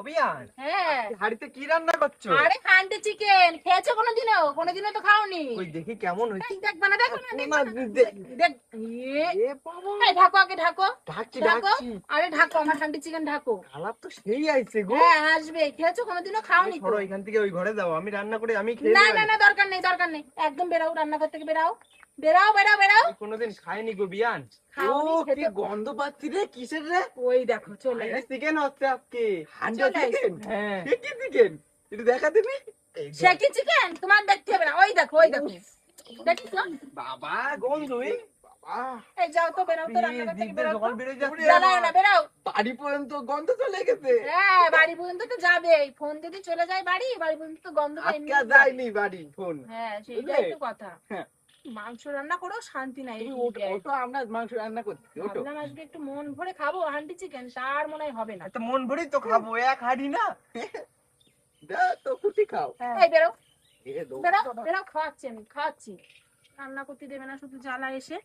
বিয়ান, হ্যাঁ হাড়িতে কি রান্না করছো? আরে হান্ডি চিকেন খেয়েছো কোনোদিনও? কোনোদিনও তো খাওনি। ওই দেখি কেমন হয়েছে। এই দেখবা না, দেখো না, দেখবা না। দেখ দেখ এ বাবা, এই ঢাকো, আগে ঢাকো, ঢাকছি ঢাকো। ঢাকছি। আরে ঢাকো, আমার হান্ডি চিকেন ঢাকো। কালার তো সেই আইছে গো। হ্যাঁ আসবে, খেয়েছো কোনোদিনও? খাওনি তো? সরো এখান থেকে, ওই ঘরে যাও, আমি রান্না করে আমি খেয়ে না নেব। না না, দরকার নেই, দরকার নেই, একদম বেরাও, রান্নাঘর থেকে বেরাও, বেরাও বেরাও বেরাও। আমি কোনোদিন খাইনি গো বিয়ান। খাওনি, ও কি খেতে। গন্ধ পাচ্ছি রে, কিসের রে? ওই দেখো চলে হান্ডি চিকেন হচ্ছে আজকে। হান্ডি চিকেন? হ্যাঁ। এ কি চিকেন? একটু দেখা দিবি? এই সে কি চিকেন? তোমার দেখতে হবে না, ওই দেখো, ওই দেখো, দেখিস? বাবা গন্ধ, বাবা এই যাও তো, বেরাও তো, রান্নাঘর থেকে জিভে বেরাও জল তো। বেরোয় যাচ্ছে জ্বালাও আমার। না, বেরাও। বাড়ি পর্যন্ত গন্ধ চলে গেছে। হ্যাঁ বাড়ি পর্যন্ত তো যাবেই, ফোন যদি চলে যায় বাড়ি পর্যন্ত তো গন্ধ তো এমনিই আজকে যায়নি বাড়ি ফোন। হ্যাঁ সেইটাই বুঝলে? তো কথা। হ্যাঁ। মাংস রান্না করেও শান্তি নাই। তুমি ওটো আমরা মাংস রান্না করছি, ওটো। ভাবলাম আজকে একটু মন ভরে খাবো হান্ডি চিকেন, তার মনে হয় হবে না। তো মন ভরেই তো খাবো, এক হাড়ি না। দা তো খুশি খাও। এই বেরো, এ দো বেরো বাবা। বেরো, খাওয়াচ্ছি, আমি খাওয়াচ্ছি। রান্না করতে দেবে না শুধু জ্বালা এসে।